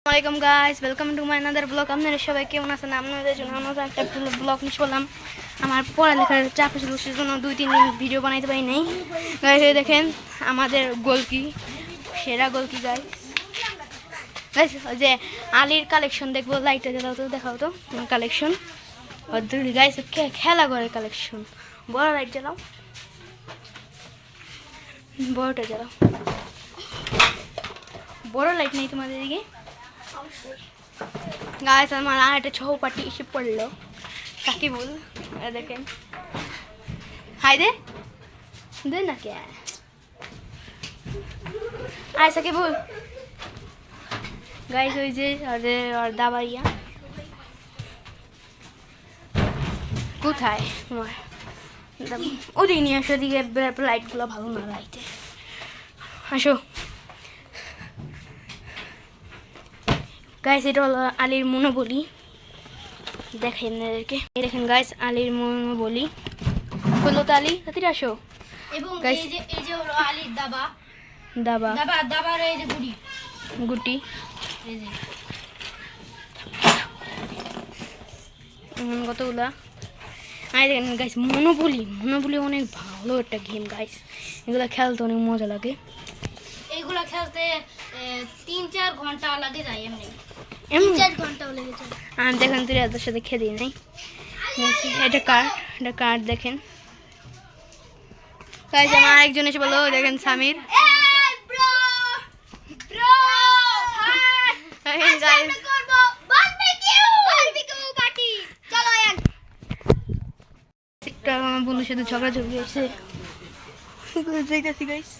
আসসালামাইকুম guys, welcome to my another blog. আপনারা সবাই কেমন আছেন? আপনাদের জন্য আমরা একটা ব্লগ নিয়ে চললাম। আমার পড়ালেখার চাপ ছিল, সেজন্য 2-3 দিন ভিডিও বানাইতে পারি নাই। গাইস দেখেন আমাদের গোলকি, সেরা গোলকি গাইস। গাইস যে আলির কালেকশন দেখবো, লাইটটা জ্বালাও তো, দেখাও তো কালেকশন। গাইস খেলা ঘরের কালেকশন। বড় লাইট জ্বালাও, বড়টা জ্বালাও। বড় লাইট নেই তোমাদের দিকে? গাইস আমার আর একটা চৌপাটি এসে পড়লো, সাকিবুল। দেখেন হাই দে দে না কে আয় সাকিবুল। গাইস ওই যে আর দাবাইয়া কোথায় তোমার? ওদিকে নিয়ে আসো, ওদিকে লাইটগুলো ভালো না, লাইটে আসো। গাইস এটা হলো আলির মনোবলি, দেখেন এদেরকে। দেখেন গাইস আলির মনোবলি হলো তো। আলি তাড়াতাড়ি আসো। এবং এই যে হলো আলির দাবা দাবা দাবা দাবার এই যে গুটি এই যে কতগুলা। আর দেখেন গাইস মনোবলি অনেক ভালো একটা গেম গাইস। এগুলো খেলতে অনেক মজা লাগে। এইগুলা খেলতে 3-4 ঘন্টা লাগে যায়। এমনি 4 ঘন্টাও লেগে যায়। আমি দেখেন তুই এদের সাথে খেলি নাই। এটা কার্ড দেখেন গাইস। আমার আরেকজন এসে বলো, দেখেন সামির। আমার বন্ধুর সাথে ঝগড়াঝগড়ি হয়েছে, গাইস।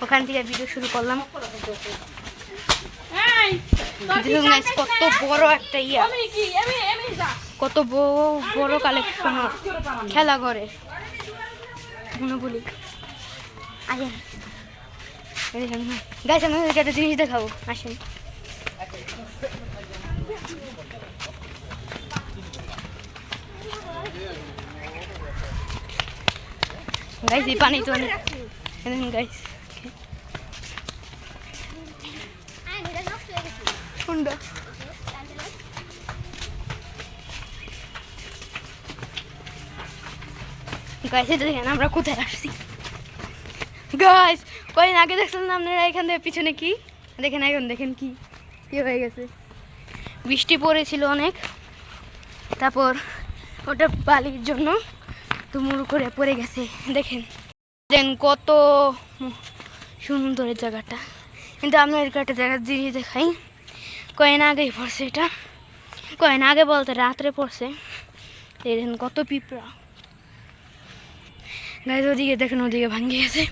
ওখান থেকে ভিডিও শুরু করলাম। কত বড় একটা কত বড় কালেকশন খেলা করে মনোবলি। গাইস আমি একটা জিনিস দেখাবো, আসেন। গাইস এই পানি তো অনেক, গাইস কোনটা? গাইস এটা দেখেন আমরা কোথায় আসছি। গাইস কয়েকদিন আগে দেখছিলেন আপনারা এখান থেকে পিছনে কি দেখেন, এখন দেখেন কি হয়ে গেছে। বৃষ্টি পড়েছিল অনেক, তারপর ওটা বালির জন্য তুমুল করে পড়ে গেছে। দেখেন কত সুন্দর জায়গাটা। কিন্তু আপনার একটা জায়গার জিনিস দেখাই, কয়েকদিন আগেই পড়ছে এটা, কয়েকদিন আগে বলতে রাত্রে পড়ছে। এই দেখেন কত পিঁপড়া গাইস। ওদিকে দেখেন, ওদিকে ভাঙে গেছে।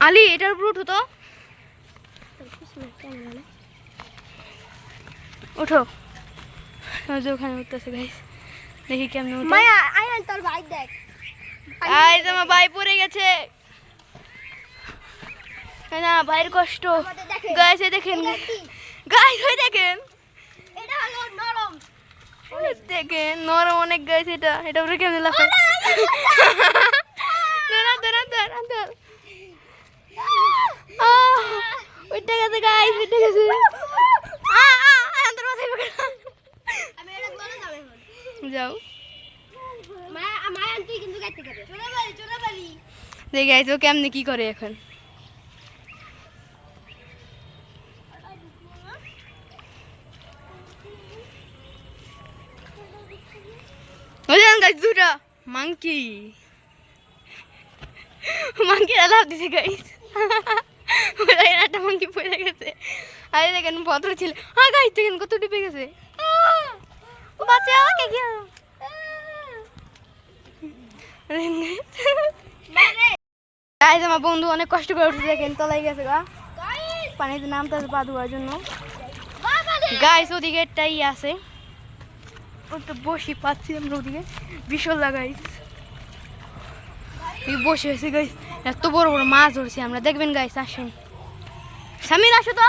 আলি এটার উপর উঠো তো, উঠো। ওখানে উঠতেছে গাইস, দেখি কেমন উঠে। তোর ভাই দেখ, আমার ভাই পড়ে গেছে না, ভাইয়ের কষ্ট গাইস। দেখেন গাইস, ওই দেখেন এটা হলো নরম, দেখেন নরম অনেক গাইস। এটা উপরে কেমন লাফায়। উঠে গেছে গাইস, উঠে গেছে। যাও দেখি গাইস ও কেমনি কি করে এখন। দুটা মাংকি লাভ দিছে গাইস। একটা মাংকি পড়ে গেছে। আরে দেখেন ভদ্র ছিল। হ্যাঁ গাইস দেখেন কত ডুবে গেছে। বাঁচাও কে গিয়া। গাইস আমার বন্ধু অনেক কষ্ট করে উঠে, দেখেন তলায় গেছে গা, পানিতে নামতে পা ধোয়ার জন্য। গাইস ওদিকে একটাই আছে, ওটা বসি পাচ্ছি আমরা ওদিকে বিশাল লাগাইস বসে হয়েছে গাইস। এত বড় বড় মাছ ধরছি আমরা, দেখবেন গাইস। আসেন সামির, আসো তো।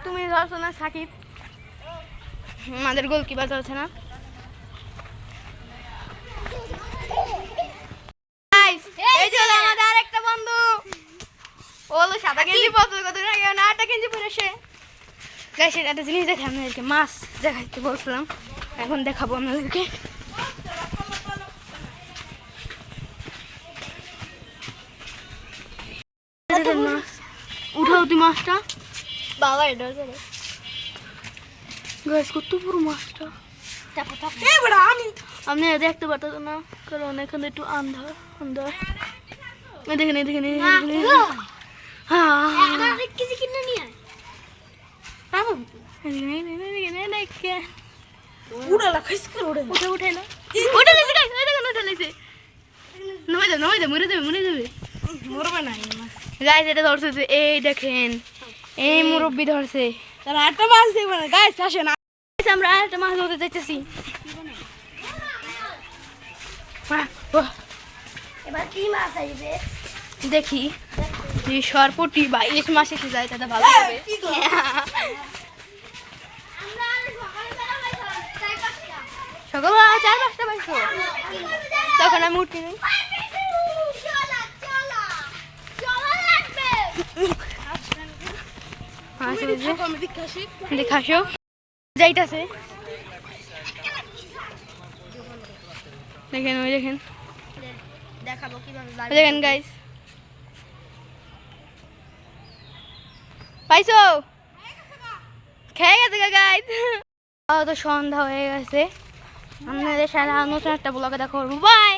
তুমি ধরছো না সাকিব, আমাদের গোলকিপার চলছে না। এই যে আমাদের আরেকটা বন্ধু, ও হলো সাদা গেঞ্জি পছন্দ করতে না কেউ না আটা গেঞ্জি পরে সে গাইস একটা জিনিস দেখে আপনাদেরকে মাছ দেখাইতে বলছিলাম এখন দেখাবো আপনাদেরকে মাছ উঠাও তুই মাছটা বাবা এটা করে গাইস কত বড় মাছটা চাপা চাপা আপনি দেখতে পারতেন না কারণ এখানে একটু আন্ধার আন্ধার দেখেন দেখেন হ্যাঁ কিছু কিনে নিয়ে উড়ালা খাইস করে উঠে উঠে না উঠে লেছে গাইস ওই দেখেন উঠে লেছে নয় দে মরে যাবে মরবে না গাইস এটা ধরছে যে এই দেখেন এই মুরব্বি ধরছে তার আটটা মাছ দেব না গাইস আসে না গাইস আমরা আটটা মাছ ধরতে যাইতেছি এবার কি মাছ আইবে দেখি যে সরপুটি বা ইলিশ মাছ এসে যায় তাতে ভালো হবে আমরা সকালবেলা সকাল পাইছিলাম 4-5টা পাইছো তখন আমি উঠি নাই দেখাসো যাইতাছে দেখেন ওই দেখেন দেখাবো কিভাবে দেখেন গাইস পাইছো খেয়ে গেছে গাইস তো সন্ধ্যা হয়ে গেছে আপনাদের সাথে নতুন একটা ব্লগে দেখা করবো বাই।